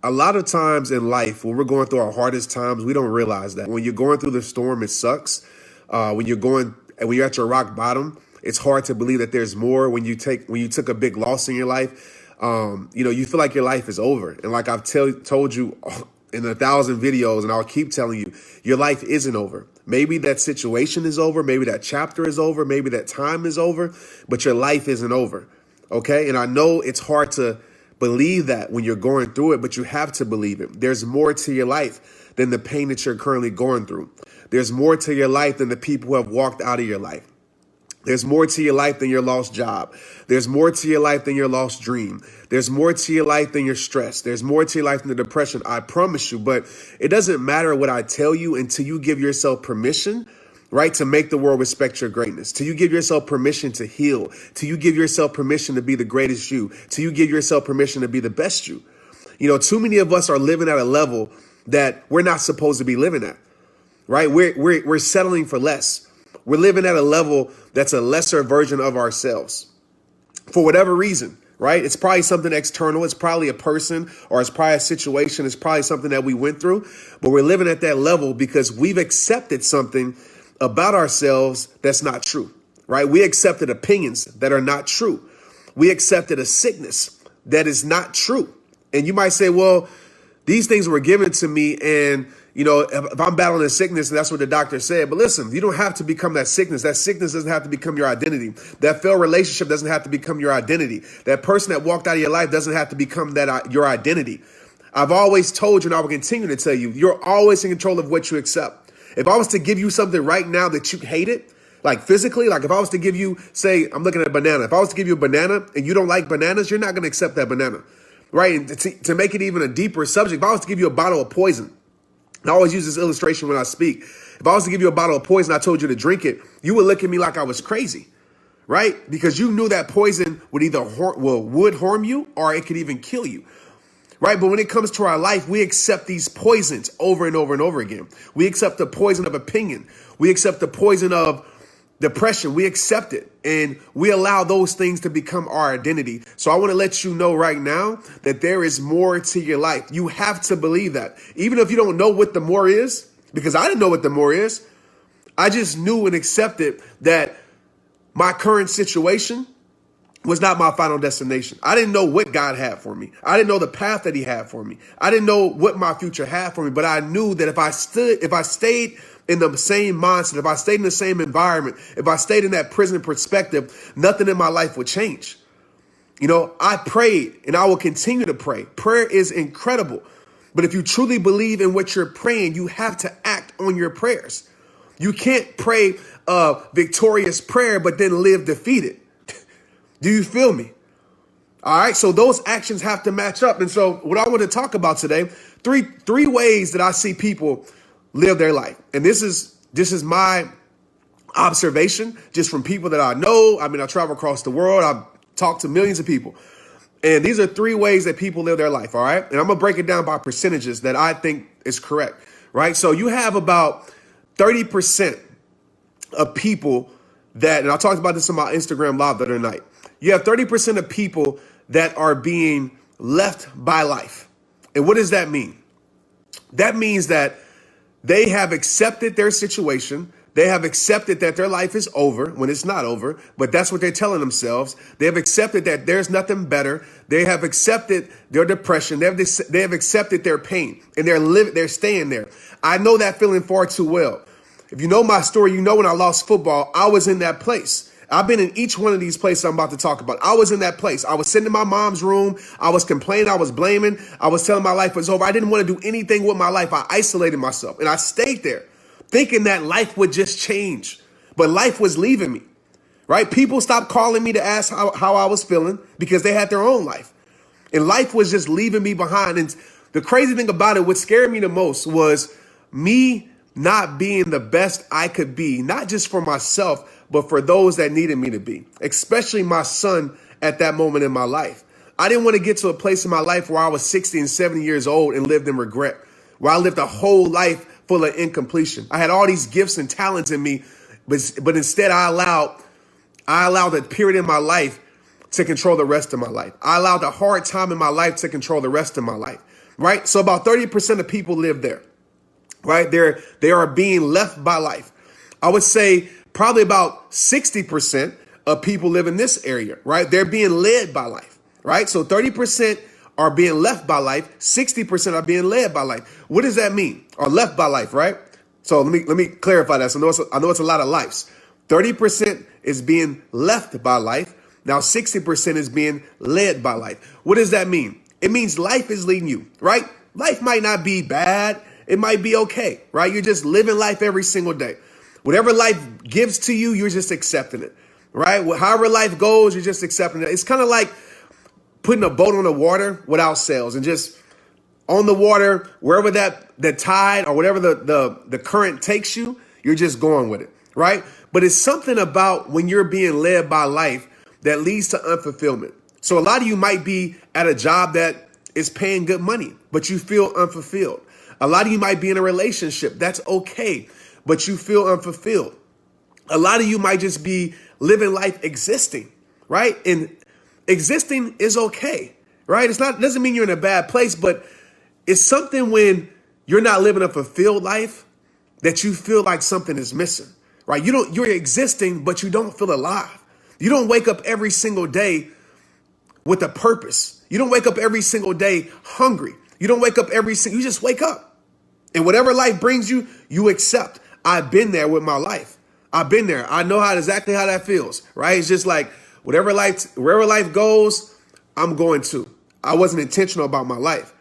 A lot of times in life, when we're going through our hardest times, we don't realize that. When you're going through the storm, it sucks. When you're at your rock bottom, it's hard to believe that there's more. When you took a big loss in your life, you feel like your life is over. And like I've told you in 1,000 videos, and I'll keep telling you, your life isn't over. Maybe that situation is over. Maybe that chapter is over. Maybe that time is over, but your life isn't over. Okay. And I know it's hard to believe that when you're going through it, but you have to believe it. There's more to your life than the pain that you're currently going through. There's more to your life than the people who have walked out of your life. There's more to your life than your lost job. There's more to your life than your lost dream. There's more to your life than your stress. There's more to your life than the depression. I promise you. But it doesn't matter what I tell you until you give yourself permission, right, to make the world respect your greatness. Till you give yourself permission to heal. Till you give yourself permission to be the greatest you. Till you give yourself permission to be the best you. Too many of us are living at a level that we're not supposed to be living at, right? We're settling for less. We're living at a level that's a lesser version of ourselves for whatever reason, right? It's probably something external. It's probably a person, or it's probably a situation. It's probably something that we went through, but we're living at that level because we've accepted something about ourselves that's not true, right? We accepted opinions that are not true. We accepted a sickness that is not true. And you might say, well, these things were given to me, and if I'm battling a sickness, and that's what the doctor said. But listen, you don't have to become that sickness. That sickness doesn't have to become your identity. That failed relationship doesn't have to become your identity. That person that walked out of your life doesn't have to become your identity. I've always told you, and I will continue to tell you, you're always in control of what you accept. If I was to give you something right now that you hated, like physically, like if I was to give you, say, I'm looking at a banana. If I was to give you a banana and you don't like bananas, you're not going to accept that banana, right? And to make it even a deeper subject, if I was to give you a bottle of poison, and I always use this illustration when I speak. If I was to give you a bottle of poison, I told you to drink it, you would look at me like I was crazy, right? Because you knew that poison would either would harm you or it could even kill you, right? But when it comes to our life, we accept these poisons over and over and over again. We accept the poison of opinion. We accept the poison of depression. We accept it, and we allow those things to become our identity. So I want to let you know right now that there is more to your life. You have to believe that. Even if you don't know what the more is, because I didn't know what the more is. I just knew and accepted that my current situation was not my final destination. I didn't know what God had for me. I didn't know the path that he had for me. I didn't know what my future had for me, but I knew that if I stayed in the same mindset, if I stayed in the same environment, if I stayed in that prison perspective, nothing in my life would change. I prayed, and I will continue to pray. Prayer is incredible. But if you truly believe in what you're praying, you have to act on your prayers. You can't pray a victorious prayer, but then live defeated. Do you feel me? All right. So those actions have to match up. And so what I want to talk about today, three ways that I see people live their life. And this is my observation just from people that I know. I mean, I travel across the world. I've talked to millions of people. And these are three ways that people live their life. All right. And I'm going to break it down by percentages that I think is correct. Right. So you have about 30% of people that, and I talked about this on my Instagram live the other night. You have 30% of people that are being left by life. And what does that mean? That means that they have accepted their situation. They have accepted that their life is over when it's not over, but that's what they're telling themselves. They have accepted that there's nothing better. They have accepted their depression. They have accepted their pain, and they're staying there. I know that feeling far too well. If you know my story, you know when I lost football, I was in that place. I've been in each one of these places I'm about to talk about. I was in that place. I was sitting in my mom's room. I was complaining. I was blaming. I was telling my life was over. I didn't want to do anything with my life. I isolated myself, and I stayed there thinking that life would just change. But life was leaving me, right? People stopped calling me to ask how I was feeling because they had their own life. And life was just leaving me behind. And the crazy thing about it, what scared me the most was me not being the best I could be, not just for myself, but for those that needed me to be, especially my son at that moment in my life. I didn't want to get to a place in my life where I was 60 and 70 years old and lived in regret, where I lived a whole life full of incompletion. I had all these gifts and talents in me, but instead I allowed the period in my life to control the rest of my life. I allowed the hard time in my life to control the rest of my life. right? So about 30% of people live there, right? They are being left by life. I would say probably about 60% of people live in this area, right? They're being led by life, right? So 30% are being left by life. 60% are being led by life. What does that mean? Or left by life, right? So let me clarify that. So I know it's a lot of lives. 30% is being left by life. Now 60% is being led by life. What does that mean? It means life is leading you, right? Life might not be bad. It might be okay, right? You're just living life every single day. Whatever life gives to you, you're just accepting it, right? However life goes, you're just accepting it. It's kind of like putting a boat on the water without sails and just on the water, wherever the tide or whatever the current takes you, you're just going with it, right? But it's something about when you're being led by life that leads to unfulfillment. So a lot of you might be at a job that is paying good money, but you feel unfulfilled. A lot of you might be in a relationship that's okay, but you feel unfulfilled. A lot of you might just be living life existing, right? And existing is okay, right? Doesn't mean you're in a bad place, but it's something when you're not living a fulfilled life that you feel like something is missing, right? You're existing, but you don't feel alive. You don't wake up every single day with a purpose. You don't wake up every single day hungry. You don't wake up you just wake up. And whatever life brings you, you accept. I've been there with my life. I've been there. I know exactly how that feels, right? It's just like wherever life goes, I'm going to. I wasn't intentional about my life.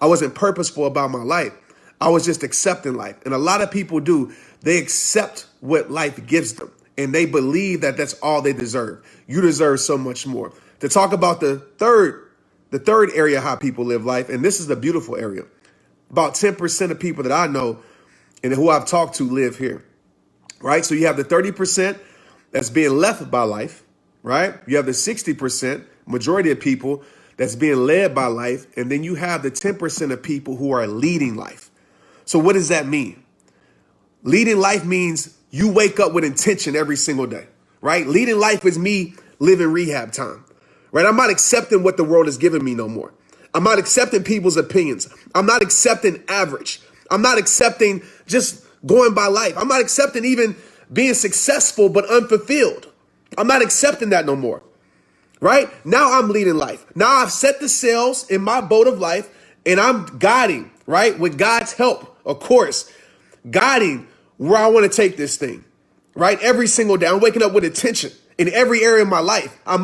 I wasn't purposeful about my life. I was just accepting life. And a lot of people do. They accept what life gives them. And they believe that that's all they deserve. You deserve so much more. To talk about the third area how people live life, and this is the beautiful area. About 10% of people that I know and who I've talked to live here, right? So you have the 30% that's being left by life, right? You have the 60%, majority of people that's being led by life. And then you have the 10% of people who are leading life. So what does that mean? Leading life means you wake up with intention every single day, right? Leading life is me living rehab time, right? I'm not accepting what the world is giving me no more. I'm not accepting people's opinions. I'm not accepting average. I'm not accepting just going by life. I'm not accepting even being successful but unfulfilled. I'm not accepting that no more, right? Now I'm leading life. Now I've set the sails in my boat of life and I'm guiding, right? With God's help, of course, guiding where I want to take this thing, right? Every single day, I'm waking up with intention in every area of my life. I'm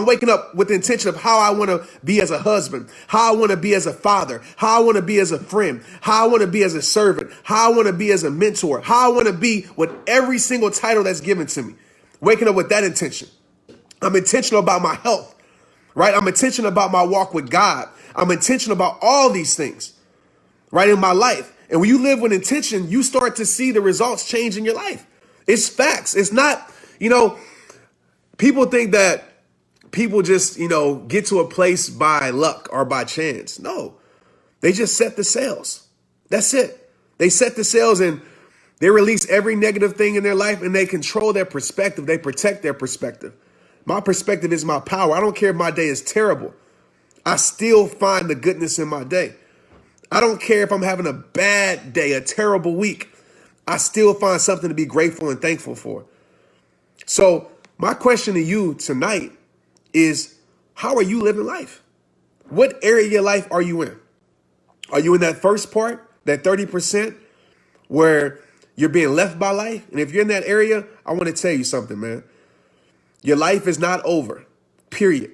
waking up with the intention of how I want to be as a husband, how I want to be as a father, how I want to be as a friend, how I want to be as a servant, how I want to be as a mentor, how I want to be with every single title that's given to me. Waking up with that intention. I'm intentional about my health, right? I'm intentional about my walk with God. I'm intentional about all these things, right, in my life. And when you live with intention, you start to see the results change in your life. It's facts. It's not, people think that people just, get to a place by luck or by chance. No, they just set the sails. That's it. They set the sails and they release every negative thing in their life and they control their perspective. They protect their perspective. My perspective is my power. I don't care if my day is terrible. I still find the goodness in my day. I don't care if I'm having a bad day, a terrible week. I still find something to be grateful and thankful for. So my question to you tonight is, how are you living life? What area of your life are you in? Are you in that first part, that 30% where you're being left by life? And if you're in that area, I want to tell you something, man. Your life is not over, period.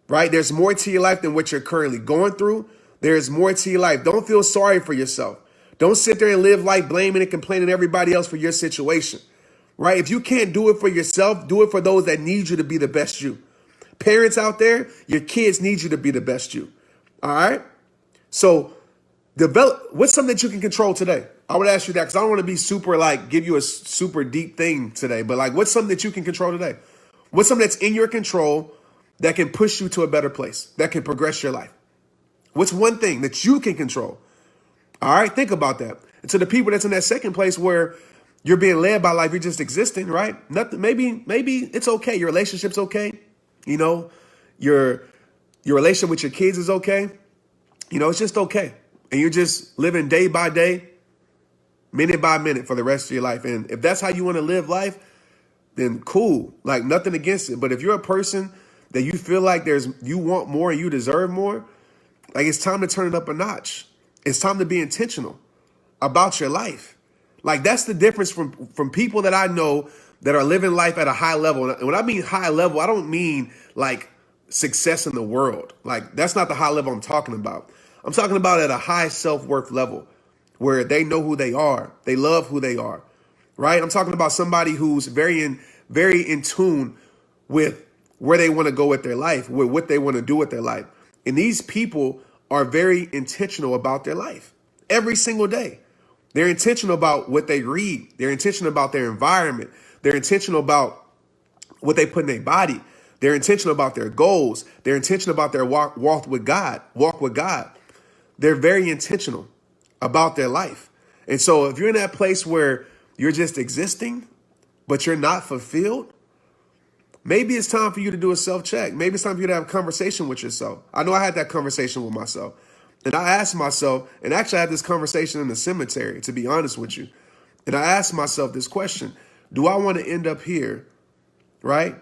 Right? There's more to your life than what you're currently going through. There's more to your life. Don't feel sorry for yourself. Don't sit there and live life blaming and complaining everybody else for your situation, right? If you can't do it for yourself, do it for those that need you to be the best you. Parents out there, your kids need you to be the best you, all right? So what's something that you can control today? I would ask you that because I don't want to be super give you a super deep thing today, but what's something that you can control today? What's something that's in your control that can push you to a better place, that can progress your life? What's one thing that you can control? All right, think about that. And to the people that's in that second place where you're being led by life, you're just existing, right? Nothing. Maybe it's okay. Your relationship's okay. Your relationship with your kids is okay. It's just okay. And you're just living day by day, minute by minute for the rest of your life. And if that's how you want to live life, then cool. Like, nothing against it. But if you're a person that you feel like you want more and you deserve more, like, it's time to turn it up a notch. It's time to be intentional about your life. Like, that's the difference from people that I know that are living life at a high level. And when I mean high level, I don't mean like success in the world. Like, that's not the high level I'm talking about. I'm talking about at a high self-worth level where they know who they are. They love who they are, right? I'm talking about somebody who's very in tune with where they want to go with their life, with what they want to do with their life. And these people are very intentional about their life every single day. They're intentional about what they read. They're intentional about their environment. They're intentional about what they put in their body. They're intentional about their goals. They're intentional about their walk with God. They're very intentional about their life. And so if you're in that place where you're just existing, but you're not fulfilled, maybe it's time for you to do a self-check. Maybe it's time for you to have a conversation with yourself. I know I had that conversation with myself. And I asked myself, and actually I had this conversation in the cemetery, to be honest with you. And I asked myself this question: do I want to end up here, right?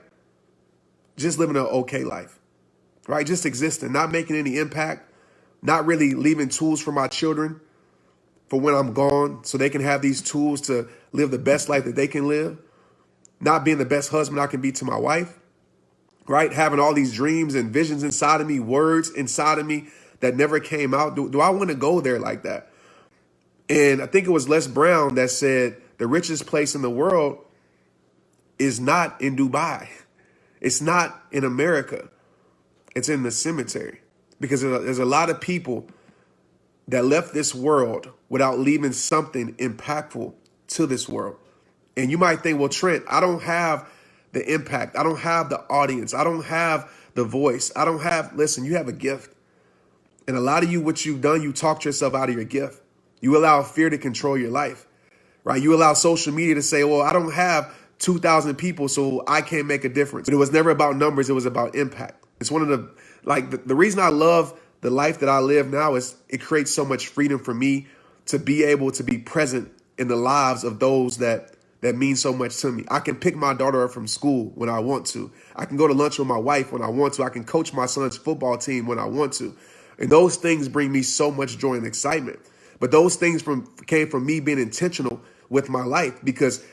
Just living an okay life, right? Just existing, not making any impact, not really leaving tools for my children for when I'm gone so they can have these tools to live the best life that they can live, not being the best husband I can be to my wife, right? Having all these dreams and visions inside of me, words inside of me that never came out. Do I want to go there like that? And I think it was Les Brown that said the richest place in the world is not in Dubai. It's not in America. It's in the cemetery, because there's a lot of people that left this world without leaving something impactful to this world. And you might think, well, Trent, I don't have the impact. I don't have the audience. I don't have the voice. Listen, you have a gift. And a lot of you, what you've done, you talked yourself out of your gift. You allow fear to control your life, right? You allow social media to say, well, I don't have 2,000 people, so I can't make a difference. But it was never about numbers. It was about impact. It's one of the reason I love the life that I live now is it creates so much freedom for me to be able to be present in the lives of those that mean so much to me. I can pick my daughter up from school when I want to. I can go to lunch with my wife when I want to. I can coach my son's football team when I want to. And those things bring me so much joy and excitement. But those things came from me being intentional with my life, because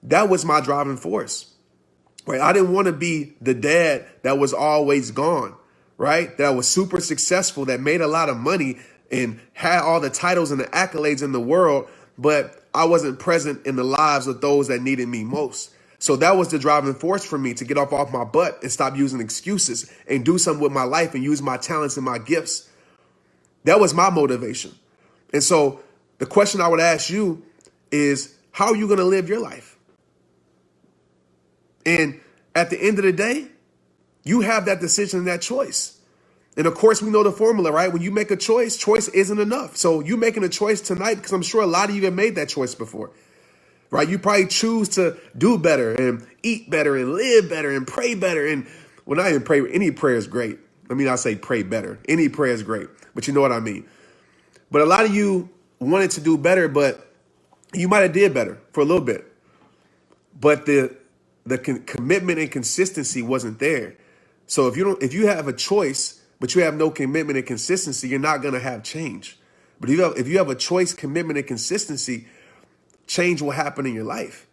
that was my driving force, right? I didn't want to be the dad that was always gone, right? That was super successful, that made a lot of money and had all the titles and the accolades in the world, but I wasn't present in the lives of those that needed me most. So that was the driving force for me to get off my butt and stop using excuses and do something with my life and use my talents and my gifts. That was my motivation. And so the question I would ask you is, how are you going to live your life? And at the end of the day, you have that decision and that choice. And of course, we know the formula, right? When you make a choice isn't enough. So you making a choice tonight, because I'm sure a lot of you have made that choice before, right? You probably choose to do better and eat better and live better and pray better. And well, not even pray. Any prayer is great. I mean, I say pray better. Any prayer is great, but you know what I mean. But a lot of you wanted to do better, but you might have did better for a little bit. But the commitment and consistency wasn't there. So if you have a choice, but you have no commitment and consistency, you're not going to have change. But if you have a choice, commitment, and consistency, change will happen in your life.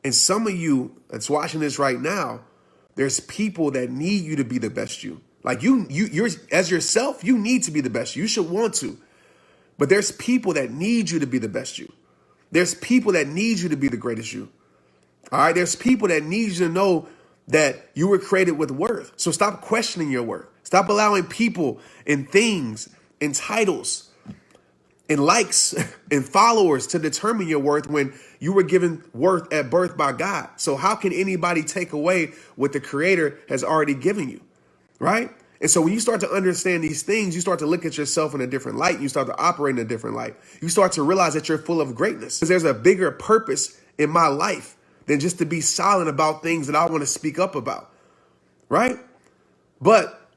And some of you that's watching this right now, there's people that need you to be the best you. Like you're as yourself, you need to be the best you. You should want to. But there's people that need you to be the best you. There's people that need you to be the greatest you. All right. There's people that need you to know that you were created with worth. So stop questioning your worth. Stop allowing people and things and titles and likes and followers to determine your worth when you were given worth at birth by God. So how can anybody take away what the Creator has already given you? Right. And so when you start to understand these things, you start to look at yourself in a different light. You start to operate in a different light. You start to realize that you're full of greatness, because there's a bigger purpose in my life than just to be silent about things that I want to speak up about. Right. But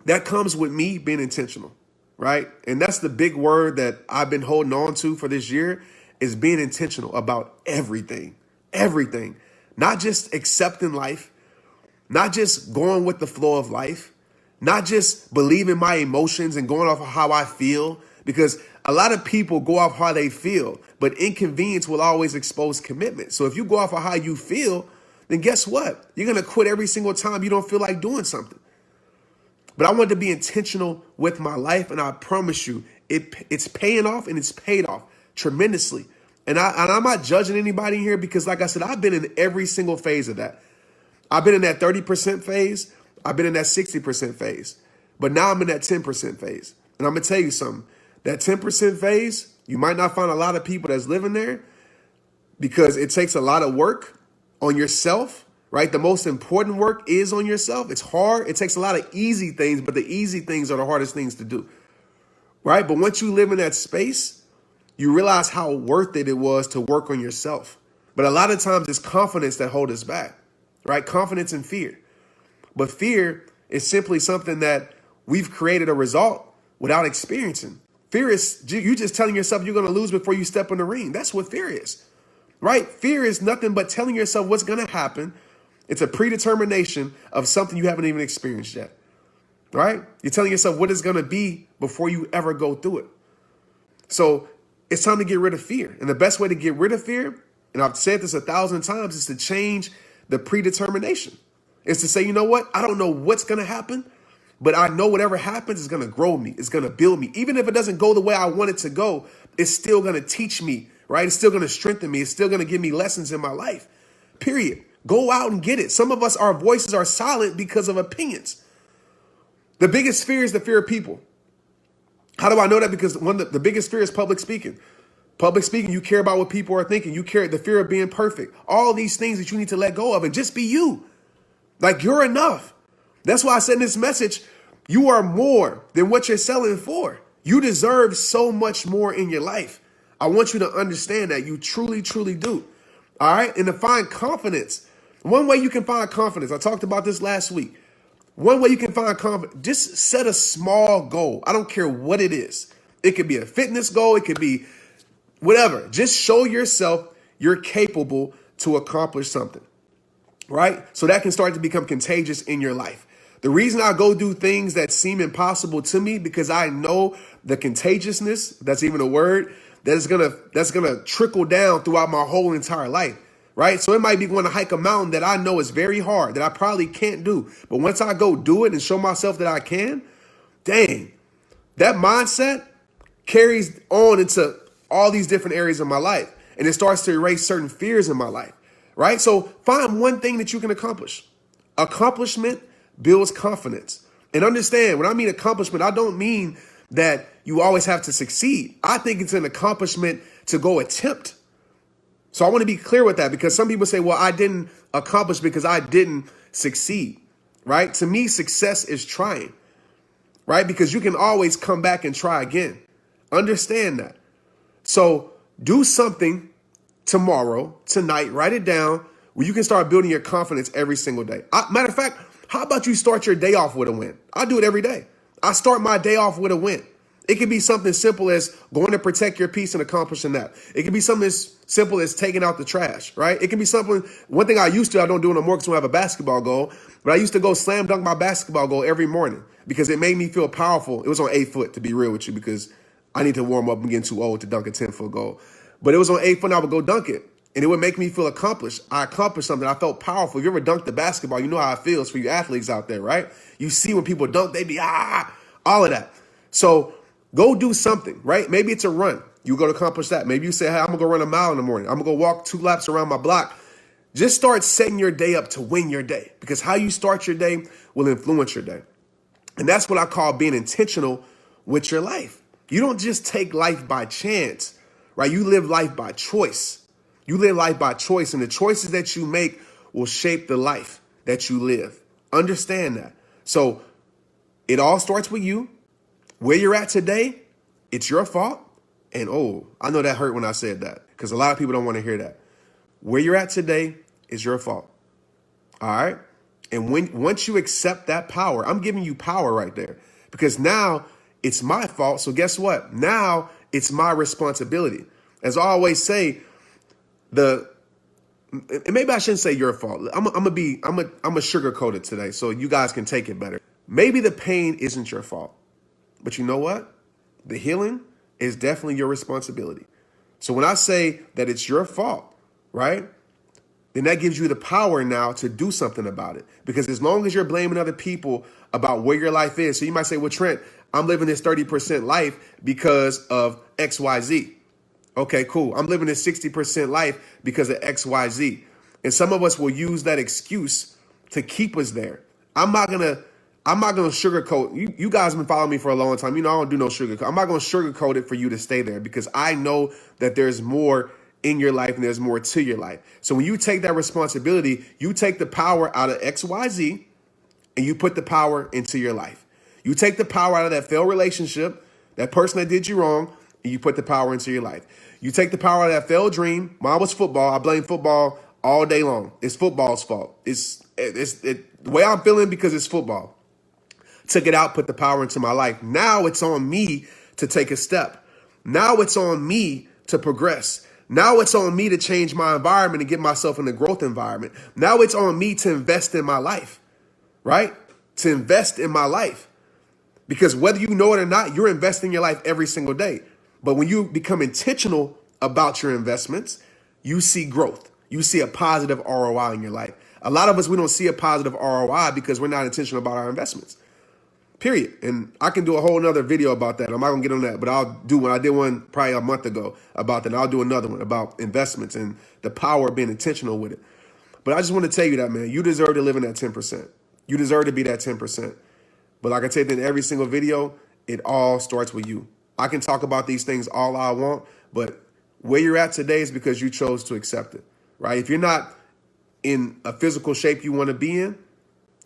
that comes with me being intentional. right? And that's the big word that I've been holding on to for this year is being intentional about everything, everything, not just accepting life, not just going with the flow of life, not just believing my emotions and going off of how I feel, because a lot of people go off how they feel, but inconvenience will always expose commitment. So if you go off of how you feel, then guess what? You're going to quit every single time you don't feel like doing something. But I want to be intentional with my life, and I promise you, it's paying off, and it's paid off tremendously. And I'm not judging anybody here because, like I said, I've been in every single phase of that. I've been in that 30% phase. I've been in that 60% phase. But now I'm in that 10% phase. And I'm going to tell you something. That 10% phase, you might not find a lot of people that's living there because it takes a lot of work on yourself, right? The most important work is on yourself. It's hard. It takes a lot of easy things, but the easy things are the hardest things to do, right? But once you live in that space, you realize how worth it was to work on yourself. But a lot of times it's confidence that holds us back, right? Confidence and fear. But fear is simply something that we've created a result without experiencing. Fear is you just telling yourself you're going to lose before you step in the ring. That's what fear is, right? Fear is nothing but telling yourself what's going to happen. It's a predetermination of something you haven't even experienced yet, right? You're telling yourself what it's going to be before you ever go through it. So it's time to get rid of fear. And the best way to get rid of fear, and I've said this 1,000 times, is to change the predetermination. It's to say, you know what? I don't know what's going to happen, but I know whatever happens is going to grow me. It's going to build me. Even if it doesn't go the way I want it to go, it's still going to teach me, right? It's still going to strengthen me. It's still going to give me lessons in my life, period. Go out and get it. Some of us, our voices are silent because of opinions. The biggest fear is the fear of people. How do I know that? Because the biggest fear is public speaking. Public speaking, you care about what people are thinking. You care the fear of being perfect. All these things that you need to let go of and just be you. Like you're enough. That's why I said in this message, you are more than what you're selling for. You deserve so much more in your life. I want you to understand that you truly, truly do. All right. And to find confidence. One way you can find confidence. I talked about this last week. One way you can find confidence, just set a small goal. I don't care what it is. It could be a fitness goal. It could be whatever. Just show yourself you're capable to accomplish something, right? So that can start to become contagious in your life. The reason I go do things that seem impossible to me, because I know the contagiousness, that's even a word, that's gonna trickle down throughout my whole entire life. Right? So it might be going to hike a mountain that I know is very hard, that I probably can't do. But once I go do it and show myself that I can, dang, that mindset carries on into all these different areas of my life. And it starts to erase certain fears in my life. Right? So find one thing that you can accomplish. Accomplishment builds confidence. And understand, when I mean accomplishment, I don't mean that you always have to succeed. I think it's an accomplishment to go attempt. So I want to be clear with that, because some people say, well, I didn't accomplish because I didn't succeed, right? To me, success is trying, right? Because you can always come back and try again. Understand that. So do something tomorrow, tonight, write it down, where you can start building your confidence every single day. Matter of fact, how about you start your day off with a win? I do it every day. I start my day off with a win. It could be something simple as going to protect your peace and accomplishing that. It could be something as simple as taking out the trash, right? It can be something, one thing I used to, I don't do no more because I have a basketball goal, but I used to go slam dunk my basketball goal every morning because it made me feel powerful. It was on 8 foot, to be real with you, because I need to warm up. I'm getting too old to dunk a 10-foot goal. But it was on 8 foot and I would go dunk it. And it would make me feel accomplished. I accomplished something. I felt powerful. If you ever dunked the basketball, you know how it feels for you athletes out there, right? You see when people dunk, they be, all of that. So go do something, right? Maybe it's a run. You go to accomplish that. Maybe you say, hey, I'm going to go run a mile in the morning. I'm going to go walk 2 laps around my block. Just start setting your day up to win your day, because how you start your day will influence your day. And that's what I call being intentional with your life. You don't just take life by chance, right? You live life by choice. You live life by choice, and the choices that you make will shape the life that you live. Understand that. So it all starts with you. Where you're at today, it's your fault. And I know that hurt when I said that, because a lot of people don't want to hear that. Where you're at today is your fault. All right. And once you accept that power, I'm giving you power right there, because now it's my fault. So guess what? Now it's my responsibility. As I always say, and maybe I shouldn't say your fault. I'm gonna sugarcoat it today so you guys can take it better. Maybe the pain isn't your fault, but you know what? The healing is definitely your responsibility. So when I say that it's your fault, right? Then that gives you the power now to do something about it. Because as long as you're blaming other people about where your life is, so you might say, well, Trent, I'm living this 30% life because of XYZ. Okay, cool. I'm living this 60% life because of XYZ. And some of us will use that excuse to keep us there. I'm not gonna sugarcoat. You guys have been following me for a long time. You know, I don't do no sugarcoat. I'm not gonna sugarcoat it for you to stay there because I know that there's more in your life and there's more to your life. So when you take that responsibility, you take the power out of XYZ and you put the power into your life. You take the power out of that failed relationship, that person that did you wrong, and you put the power into your life. You take the power out of that failed dream. Mine was football. I blame football all day long. It's football's fault. It's the way I'm feeling because it's football. Took it out, put the power into my life. Now it's on me to take a step. Now it's on me to progress. Now it's on me to change my environment and get myself in a growth environment. Now it's on me to invest in my life, right? To invest in my life. Because whether you know it or not, you're investing your life every single day. But when you become intentional about your investments, you see growth. You see a positive ROI in your life. A lot of us, we don't see a positive ROI because we're not intentional about our investments. Period. And I can do a whole nother video about that. I'm not going to get on that, but I'll do one. I did one probably a month ago about that. I'll do another one about investments and the power of being intentional with it. But I just want to tell you that, man, you deserve to live in that 10%. You deserve to be that 10%. But like I said in every single video, it all starts with you. I can talk about these things all I want, but where you're at today is because you chose to accept it, right? If you're not in a physical shape you want to be in,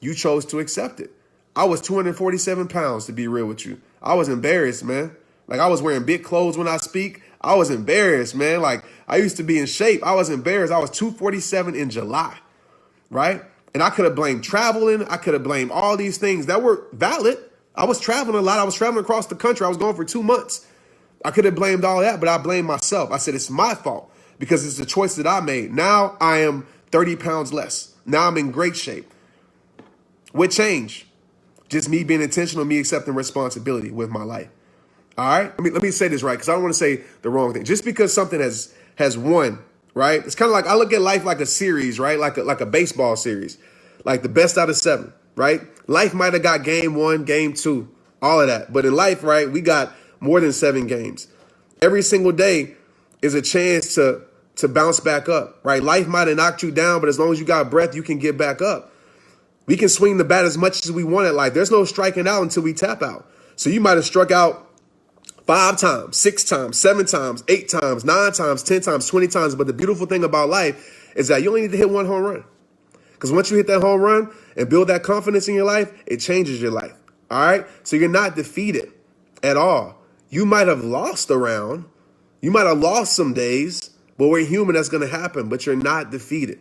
you chose to accept it. I was 247 pounds, to be real with you. I was embarrassed, man. Like, I was wearing big clothes when I speak. I was embarrassed, man. Like, I used to be in shape. I was embarrassed. I was 247 in July, right? And I could have blamed traveling. I could have blamed all these things that were valid. I was traveling a lot. I was traveling across the country. I was going for 2 months. I could have blamed all that, but I blamed myself. I said, it's my fault because it's the choice that I made. Now I am 30 pounds less. Now I'm in great shape. With change. Just me being intentional, me accepting responsibility with my life. All right? Let me say this right, because I don't want to say the wrong thing. Just because something has won, right? It's kind of like, I look at life like a series, right? Like a baseball series, like the best out of 7, right? Life might have got game 1, game 2, all of that. But in life, right, we got more than 7 games. Every single day is a chance to bounce back up, right? Life might have knocked you down, but as long as you got breath, you can get back up. We can swing the bat as much as we want at life. There's no striking out until we tap out. So you might have struck out 5 times, 6 times, 7 times, 8 times, 9 times, 10 times, 20 times. But the beautiful thing about life is that you only need to hit 1 home run. Because once you hit that home run and build that confidence in your life, it changes your life. All right? So you're not defeated at all. You might have lost a round. You might have lost some days, but we're human. That's going to happen. But you're not defeated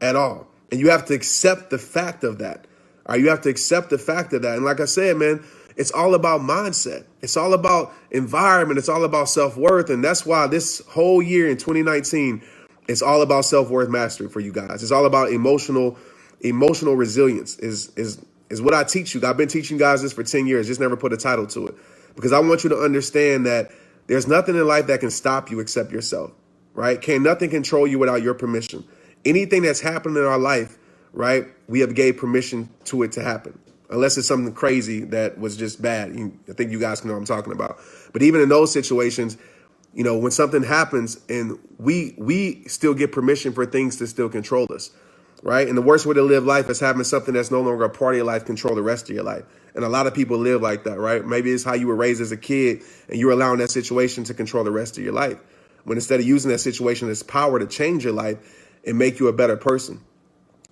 at all. And you have to accept the fact of that. All right, you have to accept the fact of that. And like I said, man, it's all about mindset. It's all about environment. It's all about self-worth. And that's why this whole year in 2019, it's all about self-worth mastery for you guys. It's all about emotional resilience is what I teach you. I've been teaching you guys this for 10 years. Just never put a title to it. Because I want you to understand that there's nothing in life that can stop you except yourself, right? Can't nothing control you without your permission. Anything that's happened in our life, right, we have gave permission to it to happen. Unless it's something crazy that was just bad. I think you guys know what I'm talking about. But even in those situations, you know, when something happens and we still get permission for things to still control us, right? And the worst way to live life is having something that's no longer a part of your life control the rest of your life. And a lot of people live like that, right? Maybe it's how you were raised as a kid and you're allowing that situation to control the rest of your life. When instead of using that situation as power to change your life, and make you a better person.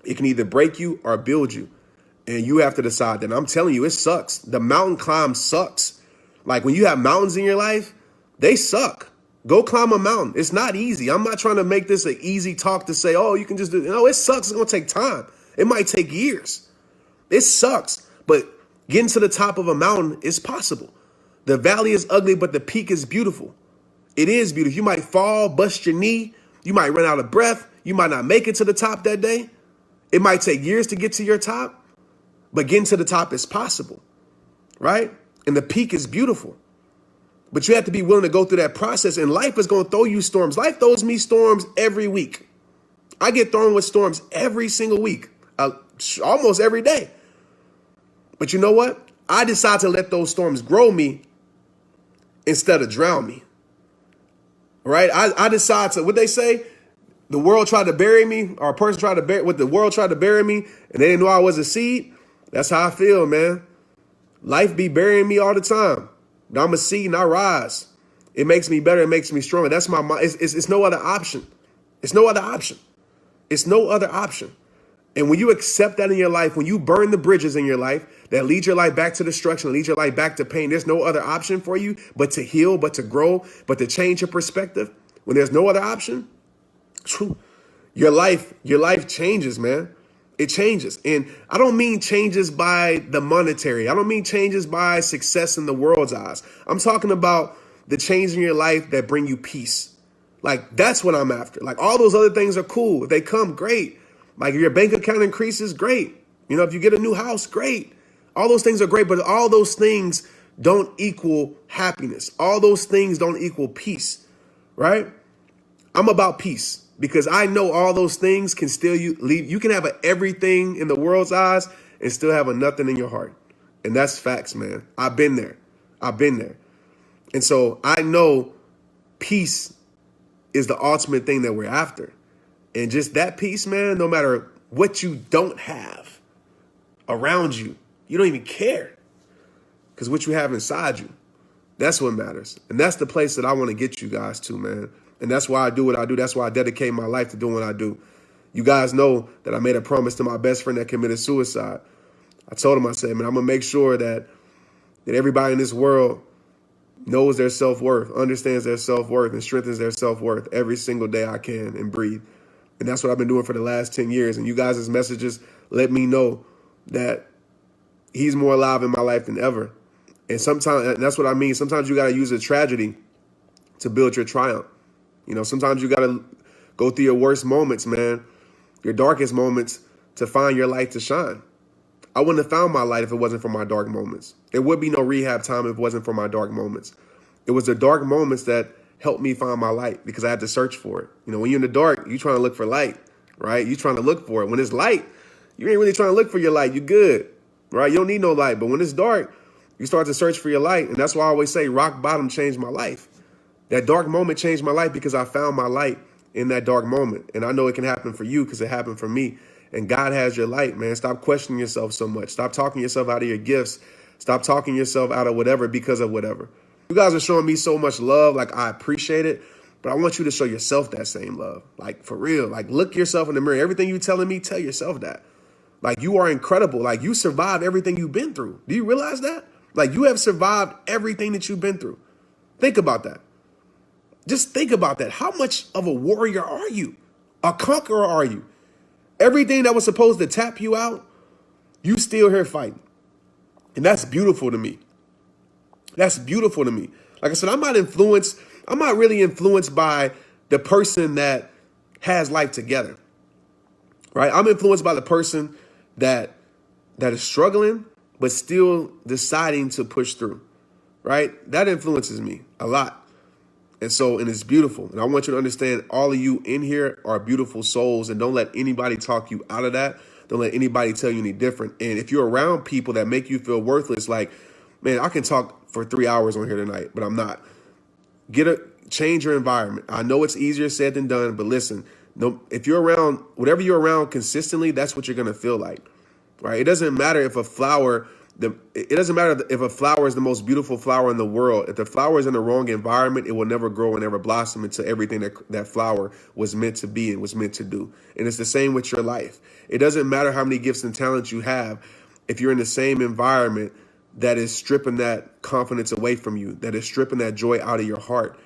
It can either break you or build you. And you have to decide that. I'm telling you, it sucks. The mountain climb sucks. Like when you have mountains in your life, they suck. Go climb a mountain. It's not easy. I'm not trying to make this an easy talk to say, oh, you can just do it. No, it sucks. It's going to take time. It might take years. It sucks. But getting to the top of a mountain is possible The valley is ugly, but the peak is beautiful. It is beautiful. You might fall, bust your knee. You might run out of breath. You might not make it to the top that day. It might take years to get to your top, but getting to the top is possible, right? And the peak is beautiful. But you have to be willing to go through that process, and life is going to throw you storms. Life throws me storms every week. I get thrown with storms every single week, almost every day. But you know what? I decide to let those storms grow me instead of drown me, right? I decide to, what they say, the world tried to bury me, or a person tried to bury, what the world tried to bury me, and they didn't know I was a seed. That's how I feel, man. Life be burying me all the time. But I'm a seed and I rise. It makes me better. It makes me stronger. That's my mind. It's no other option. It's no other option. It's no other option. And when you accept that in your life, when you burn the bridges in your life that lead your life back to destruction, lead your life back to pain, there's no other option for you but to heal, but to grow, but to change your perspective. When there's no other option, your life changes, man. It changes. And I don't mean changes by the monetary. I don't mean changes by success in the world's eyes. I'm talking about the change in your life that bring you peace. Like, that's what I'm after. Like, all those other things are cool. If they come, great. Like, if your bank account increases, great. You know, if you get a new house, great. All those things are great, but all those things don't equal happiness. All those things don't equal peace, right? I'm about peace. Because I know all those things can still leave. You can have everything in the world's eyes and still have a nothing in your heart. And that's facts, man. I've been there. And so I know peace is the ultimate thing that we're after. And just that peace, man, no matter what you don't have around you, you don't even care. Because what you have inside you, that's what matters. And that's the place that I want to get you guys to, man. And that's why I do what I do. That's why I dedicate my life to doing what I do. You guys know that I made a promise to my best friend that committed suicide. I told him, I said, man, I'm going to make sure that everybody in this world knows their self-worth, understands their self-worth, and strengthens their self-worth every single day I can and breathe. And that's what I've been doing for the last 10 years. And you guys' messages let me know that he's more alive in my life than ever. And sometimes, and that's what I mean. Sometimes you got to use a tragedy to build your triumph. You know, sometimes you got to go through your worst moments, man, your darkest moments to find your light to shine. I wouldn't have found my light if it wasn't for my dark moments. There would be no rehab time if it wasn't for my dark moments. It was the dark moments that helped me find my light because I had to search for it. You know, when you're in the dark, you're trying to look for light, right? You're trying to look for it. When it's light, you ain't really trying to look for your light. You're good, right? You don't need no light. But when it's dark, you start to search for your light. And that's why I always say rock bottom changed my life. That dark moment changed my life because I found my light in that dark moment. And I know it can happen for you because it happened for me. And God has your light, man. Stop questioning yourself so much. Stop talking yourself out of your gifts. Stop talking yourself out of whatever because of whatever. You guys are showing me so much love. Like, I appreciate it. But I want you to show yourself that same love. Like, for real. Like, look yourself in the mirror. Everything you're telling me, tell yourself that. Like, you are incredible. Like, you survived everything you've been through. Do you realize that? Like, you have survived everything that you've been through. Think about that. Just think about that. How much of a warrior are you? A conqueror are you? Everything that was supposed to tap you out, you still here fighting. And that's beautiful to me. That's beautiful to me. Like I said, I'm not really influenced by the person that has life together. Right? I'm influenced by the person that is struggling, but still deciding to push through. Right? That influences me a lot. And it's beautiful. And I want you to understand all of you in here are beautiful souls, and don't let anybody talk you out of that. Don't let anybody tell you any different. And if you're around people that make you feel worthless, like, man, I can talk for 3 hours on here tonight, but I'm not. Change your environment. I know it's easier said than done, but listen, if you're around, whatever you're around consistently, that's what you're going to feel like, right? It doesn't matter if a flower is the most beautiful flower in the world. If the flower is in the wrong environment, it will never grow and never blossom into everything that flower was meant to be and was meant to do. And it's the same with your life. It doesn't matter how many gifts and talents you have. If you're in the same environment that is stripping that confidence away from you, that is stripping that joy out of your heart,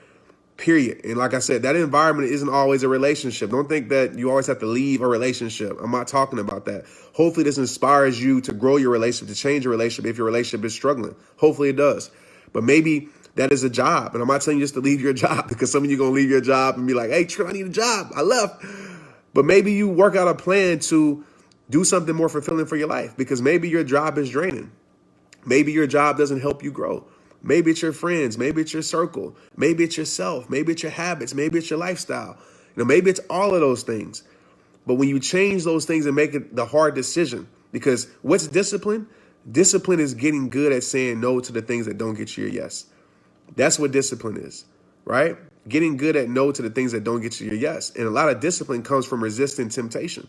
period. And like I said, that environment isn't always a relationship. Don't think that you always have to leave a relationship. I'm not talking about that. Hopefully this inspires you to grow your relationship, to change your relationship if your relationship is struggling. Hopefully it does. But maybe that is a job. And I'm not telling you just to leave your job, because some of you are going to leave your job and be like, hey, Trent, I need a job. I left. But maybe you work out a plan to do something more fulfilling for your life, because maybe your job is draining. Maybe your job doesn't help you grow. Maybe it's your friends. Maybe it's your circle. Maybe it's yourself. Maybe it's your habits. Maybe it's your lifestyle. Maybe it's all of those things. But when you change those things and make it the hard decision, because what's discipline? Discipline is getting good at saying no to the things that don't get you your yes. That's what discipline is, right? Getting good at no to the things that don't get you your yes. And a lot of discipline comes from resisting temptation,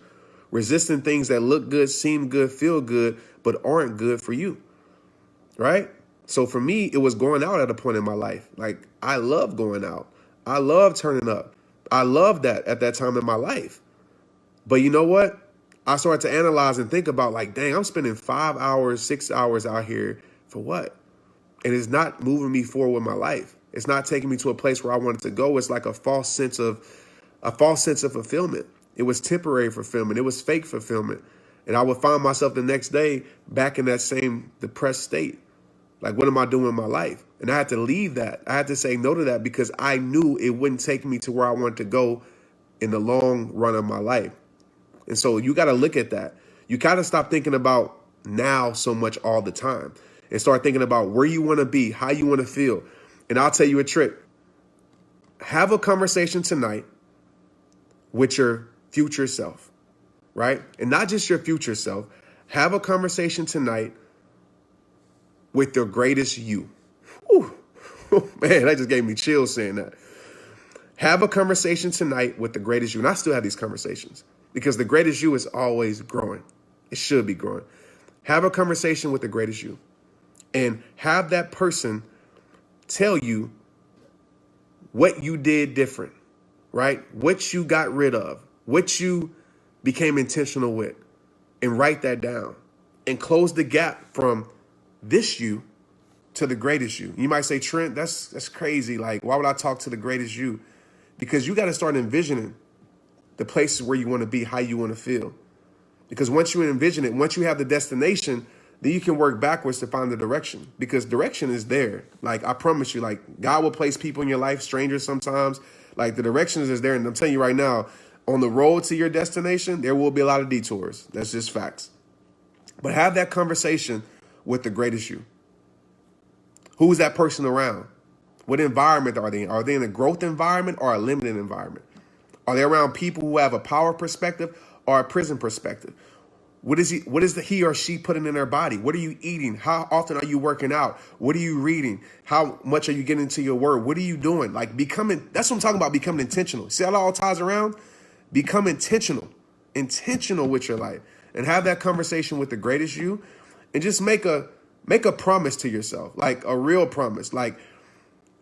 resisting things that look good, seem good, feel good, but aren't good for you, right? So for me, it was going out at a point in my life. Like, I love going out. I love turning up. I love that at that time in my life. But you know what? I started to analyze and think about, like, dang, I'm spending 5 hours, 6 hours out here for what? And it's not moving me forward with my life. It's not taking me to a place where I wanted to go. It's like a false sense of fulfillment. It was temporary fulfillment. It was fake fulfillment. And I would find myself the next day back in that same depressed state. Like, what am I doing in my life? And I had to leave that. I had to say no to that, because I knew it wouldn't take me to where I wanted to go in the long run of my life. And so you got to look at that. You got to stop thinking about now so much all the time and start thinking about where you want to be, how you want to feel. And I'll tell you a trick. Have a conversation tonight with your future self, right? And not just your future self. Have a conversation tonight with your greatest you. Whew. Man, that just gave me chills saying that. Have a conversation tonight with the greatest you. And I still have these conversations, because the greatest you is always growing. It should be growing. Have a conversation with the greatest you, and have that person tell you what you did different, right? What you got rid of, what you became intentional with, and write that down and close the gap from this you to the greatest you. You might say, Trent, that's crazy. Like, why would I talk to the greatest you? Because you got to start envisioning the places where you want to be, how you want to feel. Because once you envision it, once you have the destination, then you can work backwards to find the direction, because direction is there. Like, I promise you, like, God will place people in your life, strangers sometimes. Like, the direction is there. And I'm telling you right now, on the road to your destination, there will be a lot of detours. That's just facts. But have that conversation with the greatest you. Who is that person around? What environment are they in? Are they in a growth environment or a limited environment? Are they around people who have a power perspective or a prison perspective? What is he or she putting in their body? What are you eating? How often are you working out? What are you reading? How much are you getting into your word? What are you doing? Like, that's what I'm talking about, becoming intentional. See how it all ties around? Become intentional with your life, and have that conversation with the greatest you, and just make a promise to yourself, like a real promise. Like,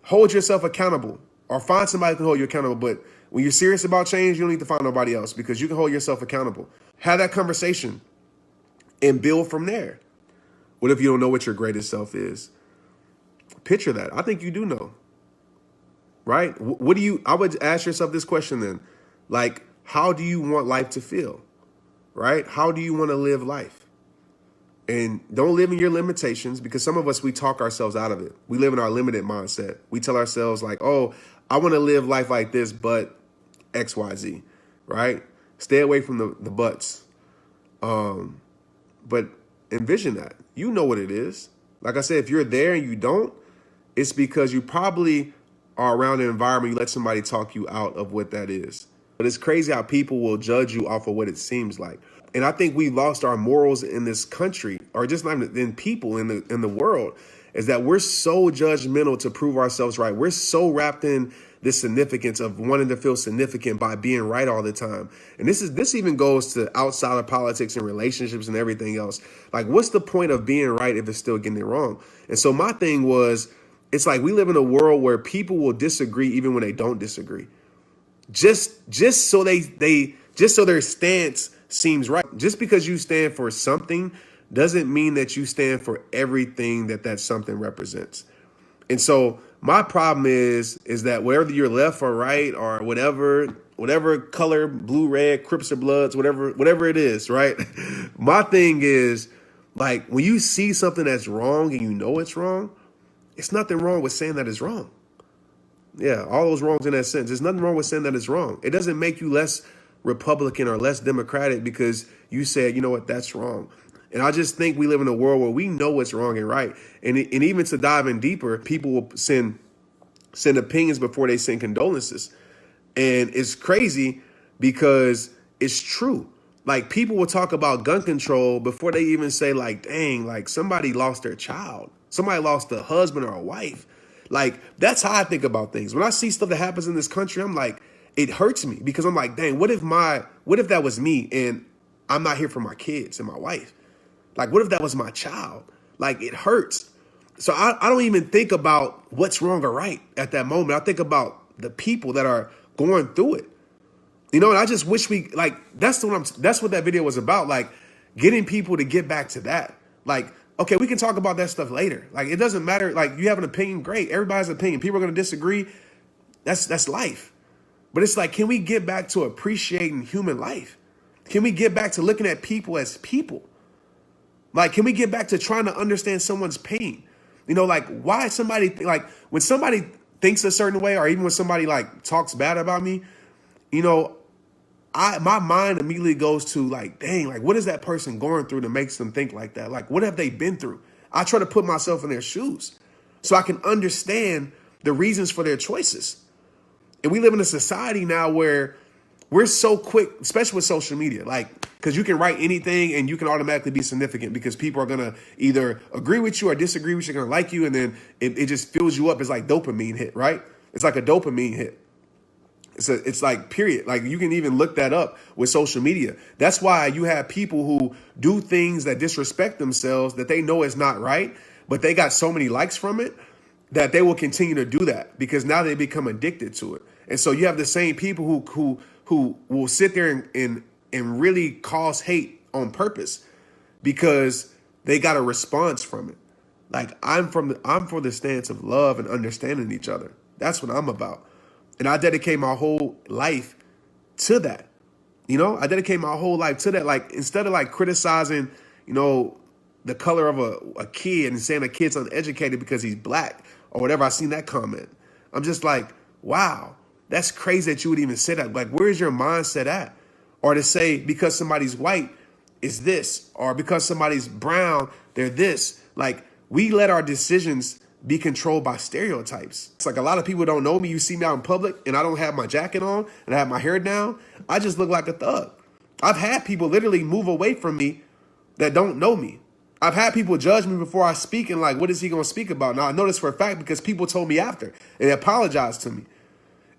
hold yourself accountable, or find somebody who can hold you accountable. But when you're serious about change, you don't need to find nobody else, because you can hold yourself accountable. Have that conversation and build from there. What if you don't know what your greatest self is? Picture that. I think you do know, right? I would ask yourself this question then, like, how do you want life to feel, right? How do you want to live life? And don't live in your limitations, because some of us, we talk ourselves out of it. We live in our limited mindset. We tell ourselves like, oh, I want to live life like this, but X, Y, Z, right? Stay away from the buts. But envision that. You know what it is. Like I said, if you're there and you don't, it's because you probably are around an environment, you let somebody talk you out of what that is. But it's crazy how people will judge you off of what it seems like. And I think we lost our morals in this country, or just not in people in the world, is that we're so judgmental to prove ourselves right. We're so wrapped in this significance of wanting to feel significant by being right all the time. And this even goes to outside of politics and relationships and everything else. Like, what's the point of being right if it's still getting it wrong? And so my thing was, it's like we live in a world where people will disagree even when they don't disagree. Just so their stance seems right. Just because you stand for something doesn't mean that you stand for everything that something represents. And so my problem is that whether you're left or right or whatever color, blue, red, Crips or Bloods, whatever it is, right? My thing is, like, when you see something that's wrong and you know it's wrong, It's nothing wrong with saying that is wrong. Yeah, all those wrongs in that sense. There's nothing wrong with saying that it's wrong. It doesn't make you less Republican or less Democratic because you said, you know what, that's wrong. And I just think we live in a world where we know what's wrong and right. And even to dive in deeper, people will send opinions before they send condolences. And it's crazy because it's true. Like, people will talk about gun control before they even say, like, dang, like somebody lost their child. Somebody lost a husband or a wife. Like, that's how I think about things. When I see stuff that happens in this country, I'm like, it hurts me because I'm like, dang, what if that was me and I'm not here for my kids and my wife? Like, what if that was my child? Like, it hurts. So I don't even think about what's wrong or right at that moment. I think about the people that are going through it. You know, and I just wish that's what that video was about. Like, getting people to get back to that. Like, okay, we can talk about that stuff later. Like, it doesn't matter. Like, you have an opinion, great. Everybody has an opinion. People are going to disagree. That's life. But it's like, can we get back to appreciating human life? Can we get back to looking at people as people? Like, can we get back to trying to understand someone's pain? You know, like, why somebody, like, when somebody thinks a certain way, or even when somebody like talks bad about me, you know, my mind immediately goes to like, dang, like, what is that person going through that makes them think like that? Like, what have they been through? I try to put myself in their shoes so I can understand the reasons for their choices. And we live in a society now where we're so quick, especially with social media, like, because you can write anything and you can automatically be significant because people are going to either agree with you or disagree with you, going to like you. And then it just fills you up. It's like dopamine hit, right? It's like a dopamine hit. It's like, period. Like, you can even look that up with social media. That's why you have people who do things that disrespect themselves that they know is not right, but they got so many likes from it that they will continue to do that because now they become addicted to it. And so you have the same people who will sit there and really cause hate on purpose because they got a response from it. Like, I'm for the stance of love and understanding each other. That's what I'm about. And I dedicate my whole life to that. You know, I dedicate my whole life to that. Like, instead of like criticizing, you know, the color of a kid and saying a kid's uneducated because he's black or whatever, I seen that comment. I'm just like, wow, that's crazy that you would even say that. Like, where's your mindset at? Or to say because somebody's white is this, or because somebody's brown, they're this. Like, we let our decisions be controlled by stereotypes. It's like, a lot of people don't know me. You see me out in public and I don't have my jacket on and I have my hair down. I just look like a thug. I've had people literally move away from me that don't know me. I've had people judge me before I speak and like, what is he going to speak about? Now, I know this for a fact because people told me after and they apologized to me.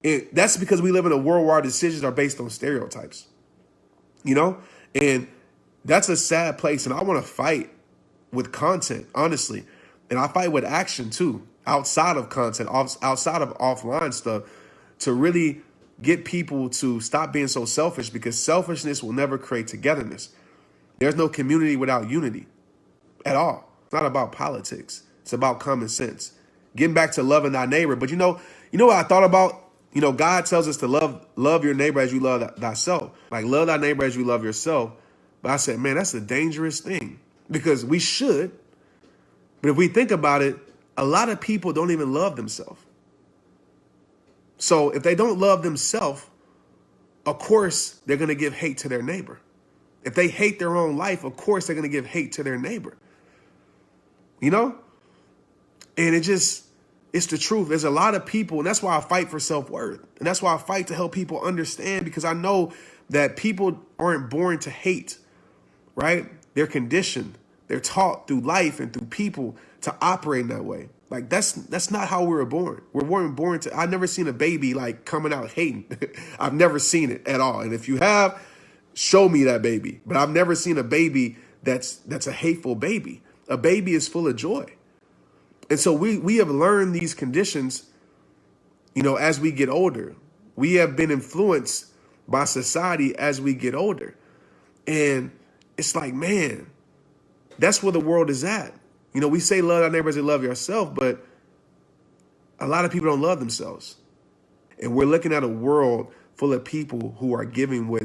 And that's because we live in a world where our decisions are based on stereotypes, you know? And that's a sad place. And I want to fight with content, honestly. And I fight with action too, outside of content, outside of offline stuff, to really get people to stop being so selfish, because selfishness will never create togetherness. There's no community without unity at all. It's not about politics. It's about common sense. Getting back to loving thy neighbor. But you know what I thought about? You know, God tells us to love your neighbor as you love thyself. Like, love thy neighbor as you love yourself. But I said, man, that's a dangerous thing, because we should. But if we think about it, a lot of people don't even love themselves. So if they don't love themselves, of course, they're going to give hate to their neighbor. If they hate their own life, of course, they're going to give hate to their neighbor. You know? And it's the truth. There's a lot of people, and that's why I fight for self-worth. And that's why I fight to help people understand, because I know that people aren't born to hate, right? They're conditioned. They're taught through life and through people to operate in that way. Like, that's not how we were born. We weren't born to. I've never seen a baby like coming out hating. I've never seen it at all. And if you have, show me that baby. But I've never seen a baby that's a hateful baby. A baby is full of joy. And so we have learned these conditions, you know, as we get older. We have been influenced by society as we get older. And it's like, man, that's where the world is at. You know, we say love our neighbors and love yourself, but a lot of people don't love themselves. And we're looking at a world full of people who are giving what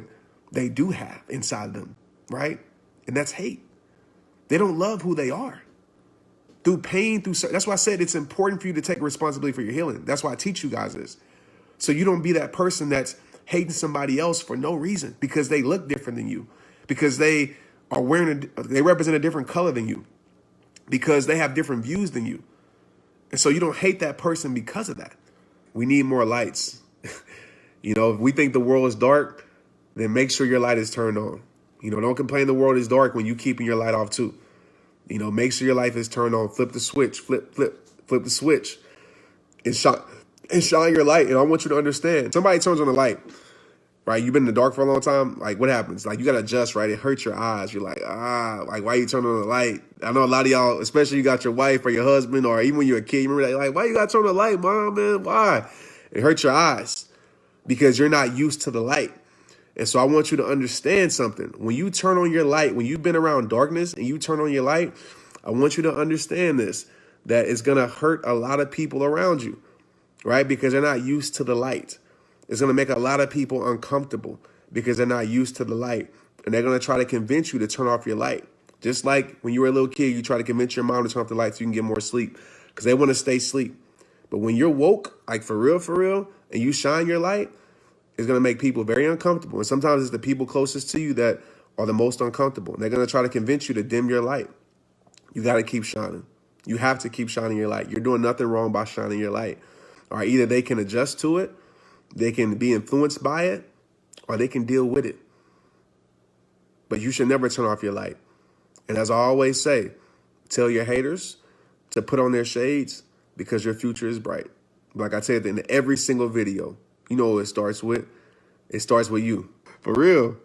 they do have inside them, right? And that's hate. They don't love who they are. through pain, that's why I said it's important for you to take responsibility for your healing. That's why I teach you guys this. So you don't be that person that's hating somebody else for no reason because they look different than you, because they are they represent a different color than you, because they have different views than you. And so you don't hate that person because of that. We need more lights. If we think the world is dark, then make sure your light is turned on. Don't complain the world is dark when you keeping your light off too. Make sure your life is turned on. Flip the switch, flip the switch and shine your light. And I want you to understand, somebody turns on the light, right? You've been in the dark for a long time. Like, what happens? Like, you got to adjust, right? It hurts your eyes. You're like, like, why you turn on the light? I know a lot of y'all, especially you got your wife or your husband, or even when you're a kid, you remember like, why you got to turn on the light, mom, man? Why? It hurts your eyes because you're not used to the light. And so I want you to understand something. When you turn on your light, when you've been around darkness and you turn on your light, I want you to understand this, that it's going to hurt a lot of people around you, right? Because they're not used to the light. It's going to make a lot of people uncomfortable because they're not used to the light. And they're going to try to convince you to turn off your light. Just like when you were a little kid, you try to convince your mom to turn off the light so you can get more sleep because they want to stay asleep. But when you're woke, like for real, and you shine your light, it's going to make people very uncomfortable. And sometimes it's the people closest to you that are the most uncomfortable. And they're going to try to convince you to dim your light. You got to keep shining. You have to keep shining your light. You're doing nothing wrong by shining your light. All right, either they can adjust to it, they can be influenced by it, or they can deal with it. But you should never turn off your light. And as I always say, tell your haters to put on their shades because your future is bright. Like I said in every single video, you know what it starts with? It starts with you. For real.